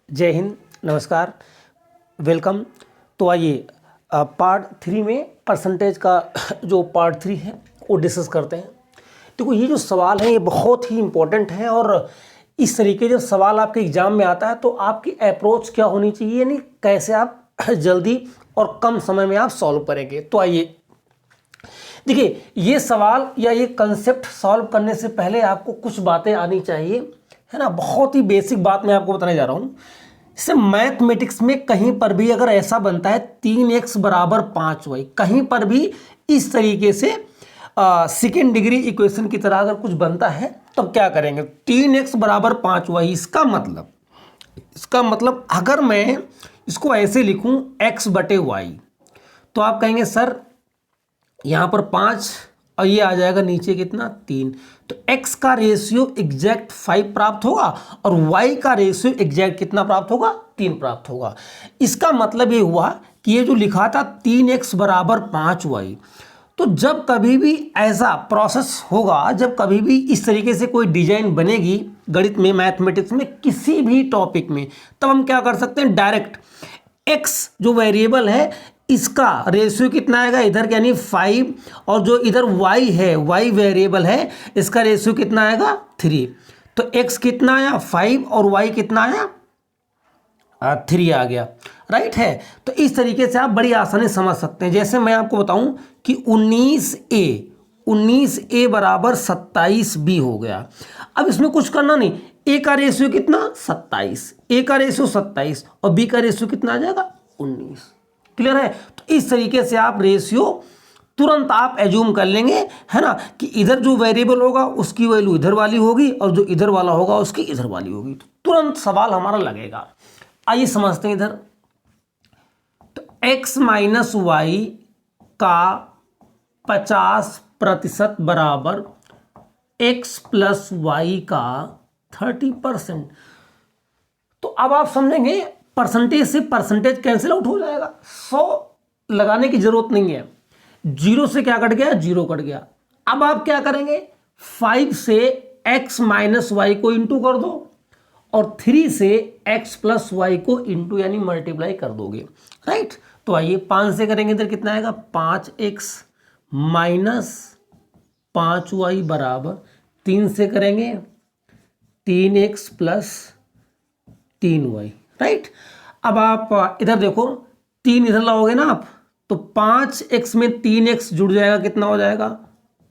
जय हिंद, नमस्कार, वेलकम। तो आइए पार्ट 3 में परसेंटेज का जो पार्ट 3 है वो डिस्कस करते हैं। देखो, ये जो सवाल है ये बहुत ही इम्पोर्टेंट है और इस तरीके जब सवाल आपके एग्जाम में आता है तो आपकी अप्रोच क्या होनी चाहिए, यानी कैसे आप जल्दी और कम समय में आप सॉल्व करेंगे। तो आइए देखिए, ये सवाल या ये कंसेप्ट सॉल्व करने से पहले आपको कुछ बातें आनी चाहिए, है ना। बहुत ही बेसिक बात मैं आपको बताने जा रहा हूँ। जैसे मैथमेटिक्स में कहीं पर भी अगर ऐसा बनता है 3x बराबर 5y, कहीं पर भी इस तरीके से सेकेंड डिग्री इक्वेशन की तरह अगर कुछ बनता है तब क्या करेंगे। 3x बराबर 5y, इसका मतलब अगर मैं इसको ऐसे लिखूं x बटे y, तो आप कहेंगे सर यहाँ पर 5 और ये आ जाएगा नीचे कितना 3, तो x का रेशियो एग्जैक्ट 5 प्राप्त होगा और y का रेशियो एग्जैक्ट कितना प्राप्त होगा, 3 प्राप्त होगा। इसका मतलब ये हुआ कि ये जो लिखा था 3x बराबर 5y, तो जब कभी भी ऐसा प्रोसेस होगा, जब कभी भी इस तरीके से कोई डिजाइन बनेगी गणित में, मैथमेटिक्स में, किसी भी टॉपिक में, तब हम क्या कर सकते हैं, डायरेक्ट x जो वेरिएबल है इसका रेशियो कितना आएगा इधर, यानी 5, और जो इधर y है, y वेरिएबल है, इसका रेशियो कितना आएगा 3। तो x कितना आया 5 और y कितना आया 3 आ गया, राइट है। तो इस तरीके से आप बड़ी आसानी समझ सकते हैं। जैसे मैं आपको बताऊं कि 19a बराबर 27b हो गया। अब इसमें कुछ करना नहीं, a का रेशियो कितना 27, a का रेशियो 27 और b का रेशियो कितना आ जाएगा 19। क्लियर है। तो इस तरीके से आप रेशियो तुरंत आप एज्यूम कर लेंगे, है ना, कि इधर जो वेरिएबल होगा उसकी वैल्यू इधर वाली होगी और जो इधर वाला होगा उसकी इधर वाली होगी, तो तुरंत सवाल हमारा लगेगा। आइए समझते हैं इधर। तो x माइनस वाई का 50% बराबर x प्लस वाई का 30%। तो अब आप समझेंगे परसेंटेज से परसेंटेज कैंसिल आउट हो जाएगा, 100 लगाने की जरूरत नहीं है। 0 से क्या कट गया, 0 कट गया। अब आप क्या करेंगे, 5 से x माइनस वाई को इंटू कर दो और 3 से x प्लस वाई को इंटू यानी मल्टीप्लाई कर दोगे, राइट। तो आइए 5 से करेंगे, इधर कितना आएगा 5x माइनस 5y बराबर 3 से करेंगे 3x प्लस 3y, राइट। अब आप इधर देखो, 3 इधर लाओगे ना आप, तो 5x में 3x जुड़ जाएगा, कितना हो जाएगा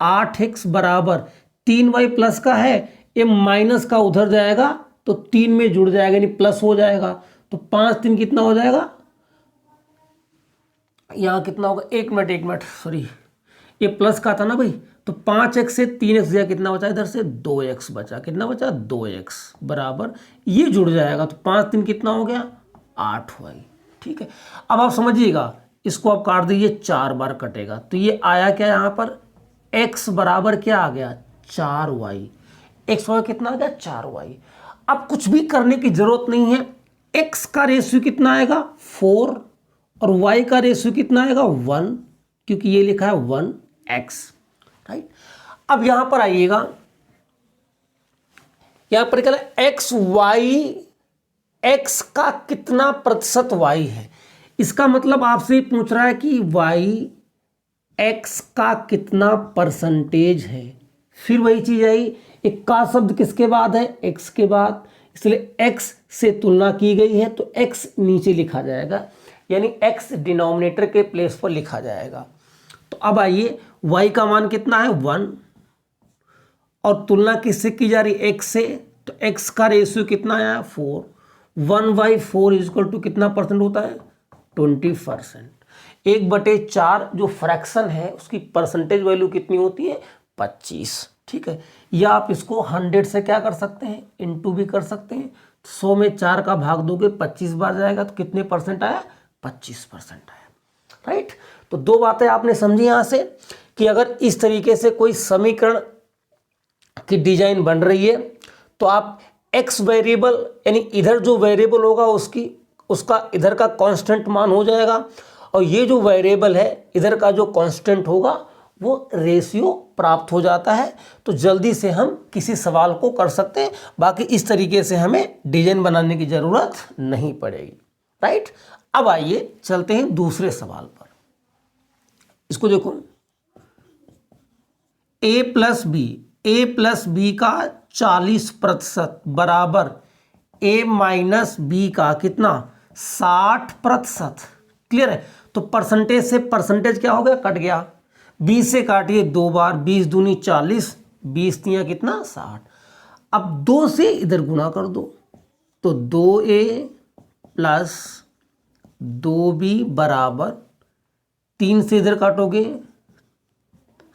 8x बराबर 3y प्लस का है, ये माइनस का उधर जाएगा तो 3 में जुड़ जाएगा यानी प्लस हो जाएगा। तो 5 3 कितना हो जाएगा, यहाँ कितना होगा, एक मिनट सॉरी, ये प्लस का था ना भाई, तो 5x से 3x गया, कितना बचा इधर से 2x बचा, कितना बचा 2x बराबर ये जुड़ जाएगा, तो 5 3 कितना हो गया 8y, ठीक है। अब आप समझिएगा, इसको आप काट दीजिए, 4 बार कटेगा, तो ये आया क्या यहाँ पर x बराबर क्या आ गया 4y, x बराबर कितना आ गया 4y। अब कुछ भी करने की जरूरत नहीं है, x का रेशियो कितना आएगा 4 और y का रेशियो कितना आएगा 1, क्योंकि ये लिखा है 1x, राइट। अब यहां पर आइएगा, यहां पर क्या है x का कितना प्रतिशत y है, इसका मतलब आपसे पूछ रहा है कि x का कितना परसेंटेज है। फिर वही चीज आई, एक का शब्द किसके बाद है, x के बाद, इसलिए x से तुलना की गई है तो x नीचे लिखा जाएगा, यानी x डिनोमिनेटर के प्लेस पर लिखा जाएगा। तो अब आइए, y का मान कितना है 1 और तुलना किससे की जा रही है x से, तो x का रेशियो कितना आया 4, 1/4 इक्वल टू कितना परसेंट होता है 20%। 1/4 जो फ्रैक्शन है उसकी परसेंटेज वैल्यू कितनी होती है 25, ठीक है। या आप इसको 100 से क्या कर सकते हैं, इंटू भी कर सकते हैं। 100 में 4 का भाग दोगे 25 बार जाएगा, तो कितने परसेंट आया 25% आया, राइट। तो दो बातें आपने समझी यहां से कि अगर इस तरीके से कोई समीकरण की डिजाइन बन रही है तो आप x वेरिएबल यानी इधर जो वेरिएबल होगा उसका इधर का कांस्टेंट मान हो जाएगा और ये जो वेरिएबल है इधर का जो कांस्टेंट होगा वो रेशियो प्राप्त हो जाता है। तो जल्दी से हम किसी सवाल को कर सकते हैं। बाकी इस तरीके से हमें डिजाइन बनाने की ज़रूरत नहीं पड़ेगी। राइट, अब आइए चलते हैं दूसरे सवाल पर। इसको देखो, ए प्लस बी का 40% बराबर ए माइनस बी का कितना 60%। क्लियर है। तो परसेंटेज से परसेंटेज क्या हो गया, कट गया। 20 से काटिए 2 बार, 20 दूनी 40, 20 तियां कितना 60। अब 2 से इधर गुणा कर दो, तो 2a प्लस 2b बराबर 3 से इधर काटोगे,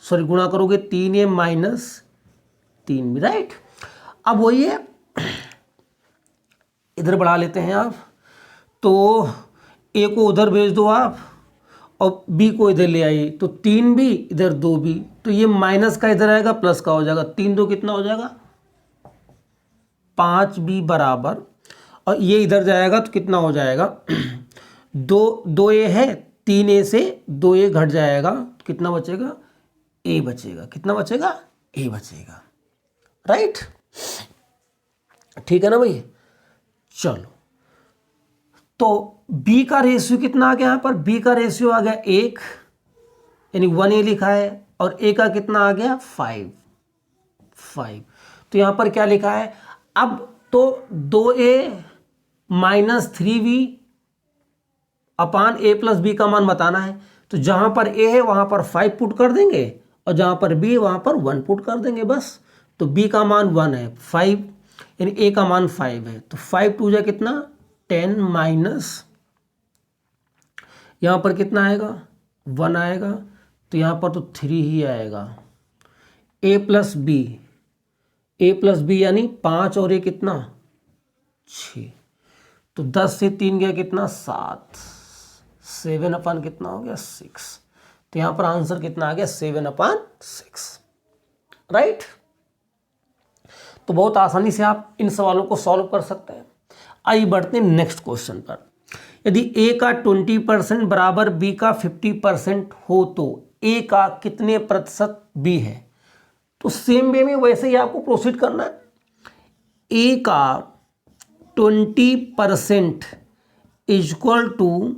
सॉरी गुणा करोगे 3a माइनस 3b। राइट, अब वही है, इधर बढ़ा लेते हैं आप। तो a को उधर भेज दो आप और b को इधर ले आइए, तो 3b इधर 2b, तो ये माइनस का इधर आएगा प्लस का हो जाएगा। 3 2 कितना हो जाएगा 5b बराबर, और ये इधर जाएगा तो कितना हो जाएगा 2a है, 3a से 2a घट जाएगा, तो कितना बचेगा a बचेगा। कितना बचेगा a बचेगा। राइट, ठीक है ना भाई। चलो, तो b का रेशियो कितना आ गया यहाँ पर, b का रेशियो आ गया 1, यानी 1a लिखा है, और a का कितना आ गया 5। तो यहाँ पर क्या लिखा है, अब तो 2a minus 3b upon a plus b का मान बताना है। तो जहाँ पर a है वहाँ पर 5 पुट कर देंगे, और जहाँ पर b है वहाँ पर 1 पुट कर देंगे बस। तो b का मान 1 है, 5 यानी a का मान 5 है। तो 5 टू जा कितना 10 माइनस यहाँ पर कितना आएगा 1 आएगा, तो यहाँ पर तो 3 ही आएगा। a प्लस बी यानी 5 और a कितना 6, तो 10 से 3 गया कितना 7, 7 अपन कितना हो गया 6। तो यहाँ पर आंसर कितना आ गया 7/6। राइट, तो बहुत आसानी से आप इन सवालों को सॉल्व कर सकते हैं। आइए बढ़ते हैं नेक्स्ट क्वेश्चन पर। यदि a का 20% बराबर b का 50% हो तो a का कितने प्रतिशत b है। तो सेम वे में वैसे ही आपको प्रोसीड करना है। a का 20% इक्वल टू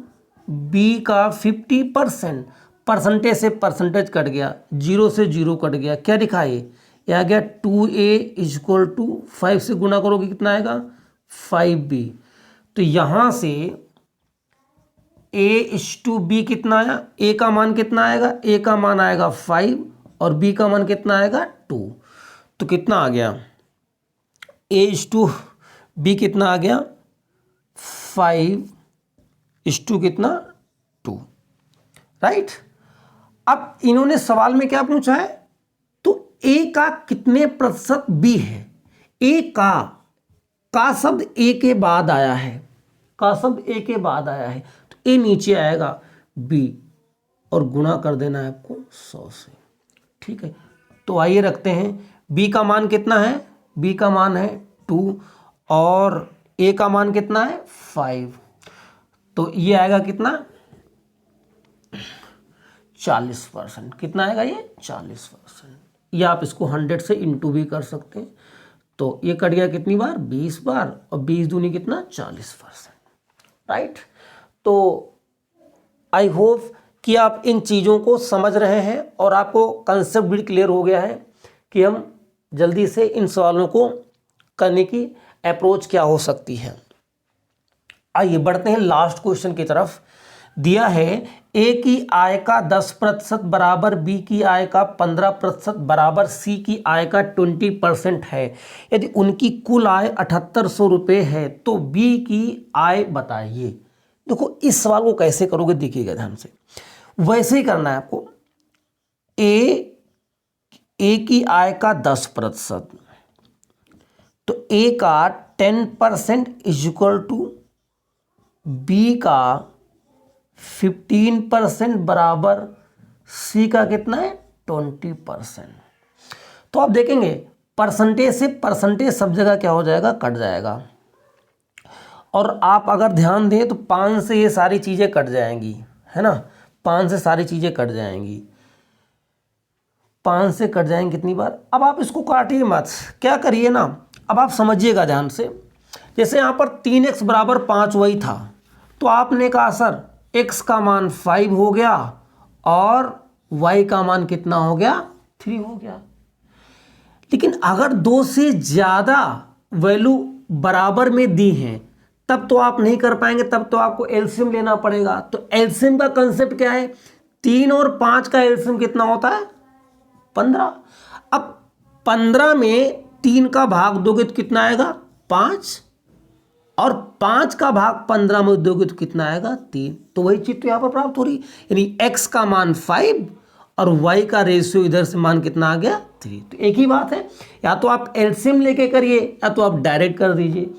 b का 50%, परसेंटेज से परसेंटेज कट गया, 0 से 0 कट गया, क्या लिखा है ये आ गया 2a इक्वल टू 5 से गुना करोगे कितना आएगा 5b। तो यहाँ से a/b कितना आया, a का मान कितना आएगा, a का मान आएगा 5 और b का मान कितना आएगा 2। तो कितना आ गया a/b कितना आ गया 5 कितना 2। राइट, अब इन्होंने सवाल में क्या पूछा है, तो a का कितने प्रतिशत b है। a का शब्द a के बाद आया है, का शब्द a के बाद आया है, तो a नीचे आएगा b और गुणा कर देना है आपको 100 से। ठीक है, तो आइए रखते हैं b का मान कितना है, b का मान है 2 और a का मान कितना है 5। तो ये आएगा कितना 40%। कितना आएगा ये 40%। या आप इसको 100 से इंटू भी कर सकते हैं। तो ये कट गया कितनी बार 20 बार, और 20 दूनी कितना 40%। राइट, तो आई होप कि आप इन चीज़ों को समझ रहे हैं और आपको कंसेप्ट भी क्लियर हो गया है कि हम जल्दी से इन सवालों को करने की अप्रोच क्या हो सकती है। आइए बढ़ते हैं लास्ट क्वेश्चन की तरफ। दिया है ए की आय का 10% बराबर बी की आय का 15% बराबर सी की आय का 20% है। यदि उनकी कुल आय 7800 रुपये है तो बी की आय बताइए। देखो इस सवाल को कैसे करोगे देखिएगा ध्यान से, वैसे ही करना है आपको। ए की आय का 10%, तो ए का 10% इज इक्वल टू बी का 15% बराबर सी का कितना है 20%। तो आप देखेंगे परसेंटेज से परसेंटेज सब जगह क्या हो जाएगा कट जाएगा, और आप अगर ध्यान दें तो 5 से ये सारी चीज़ें कट जाएंगी, है ना, 5 से सारी चीज़ें कट जाएंगी। 5 से कट जाएंगे कितनी बार। अब आप इसको काटिए मत, क्या करिए ना, अब आप समझिएगा ध्यान से। जैसे यहाँ पर 3x बराबर 5 वही था, तो आपने कहा सर x का मान 5 हो गया और y का मान कितना हो गया, 3 हो गया। लेकिन अगर 2 से ज़्यादा वैल्यू बराबर में दी हैं तब तो आप नहीं कर पाएंगे, तब तो आपको एलसीएम लेना पड़ेगा। तो एलसीएम का कंसेप्ट क्या है, 3 और 5 का एलसीएम कितना होता है, 15। अब 15 में 3 का भाग दोगे तो कितना आएगा, 5, और 5 का भाग 15 में दोगे तो कितना आएगा, 3। तो वही चीज़ तो यहाँ पर प्राप्त हो रही, यानी x का मान 5 और y का रेशियो इधर से मान कितना आ गया, 3। तो एक ही बात है, या तो आप एलसीएम लेके करिए या तो आप डायरेक्ट कर दीजिए।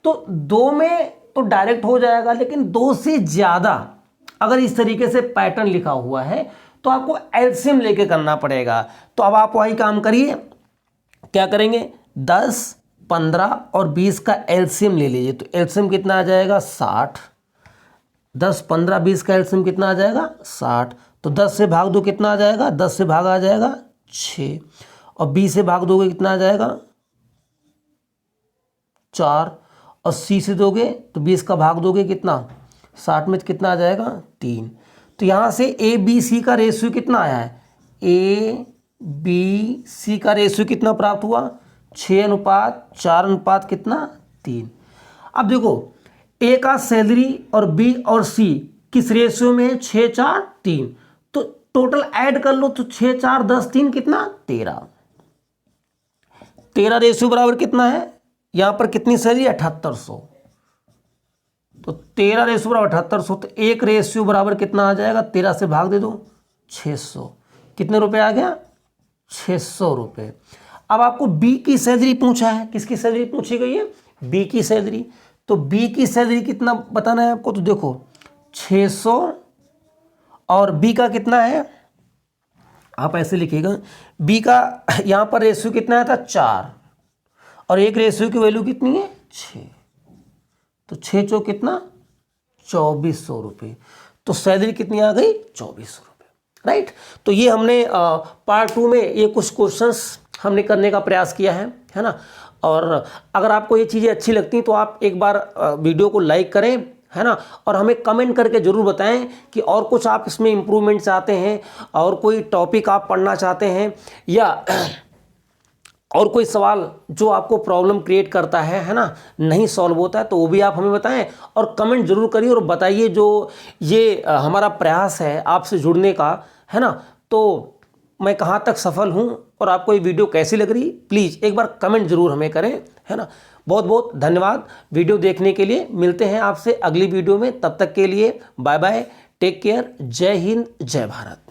तो 2 में तो डायरेक्ट हो जाएगा, लेकिन 2 से ज़्यादा अगर इस तरीके से पैटर्न लिखा हुआ है तो आपको एलसीएम लेके करना पड़ेगा। तो अब आप वही काम करिए, क्या करेंगे, 10, 15 और 20 का एलसीएम ले लीजिए। तो एलसीएम कितना आ जाएगा, 60। 10, 15, 20 का एलसीएम कितना आ जाएगा, 60। तो 10 से भाग दो कितना आ जाएगा, 10 से भाग आ जाएगा 6, और 20 से भाग दोगे कितना आ जाएगा, 4, और C से दोगे तो 20 का भाग दोगे कितना, 60 में कितना आ जाएगा, 3। तो यहाँ से ABC का रेशियो कितना आया है, ABC का रेशियो कितना प्राप्त हुआ, 6:4 कितना, 3। अब देखो A का सैलरी और B और C किस रेशियो में है, 6:4:3। तो टोटल ऐड कर लो, तो 6:4:10:3 कितना, 13। 13 रेशियो बराबर कितना है, यहाँ पर कितनी सैलरी, 7800। तो 13 रेशियो बराबर 7800, तो 1 रेशियो बराबर कितना आ जाएगा, 13 से भाग दे दो, 600। कितने रुपए आ गया, 600 रुपये। अब आपको बी की सैलरी पूछा है, किसकी सैलरी पूछी गई है, बी की सैलरी। तो बी की सैलरी कितना बताना है आपको, तो देखो 600 और बी का कितना है, आप ऐसे लिखिएगा, बी का यहाँ पर रेशियो कितना आया था, 4, और 1 रेशियो की वैल्यू कितनी है, 6। तो 6 चौक कितना, 2400 रुपये। तो सैलरी कितनी आ गई, 2400 रुपये, राइट। तो ये हमने पार्ट 2 में ये कुछ क्वेश्चंस हमने करने का प्रयास किया है ना। और अगर आपको ये चीज़ें अच्छी लगती हैं तो आप एक बार वीडियो को लाइक करें, है ना, और हमें कमेंट करके ज़रूर बताएं कि और कुछ आप इसमें इम्प्रूवमेंट चाहते हैं, और कोई टॉपिक आप पढ़ना चाहते हैं, या और कोई सवाल जो आपको प्रॉब्लम क्रिएट करता है ना, नहीं सॉल्व होता है, तो वो भी आप हमें बताएं और कमेंट जरूर करिए और बताइए जो ये हमारा प्रयास है आपसे जुड़ने का, है ना। तो मैं कहाँ तक सफल हूँ और आपको ये वीडियो कैसी लग रही, प्लीज़ एक बार कमेंट जरूर हमें करें, है ना। बहुत बहुत धन्यवाद वीडियो देखने के लिए। मिलते हैं आपसे अगली वीडियो में, तब तक के लिए बाय बाय, टेक केयर, जय हिंद, जय भारत।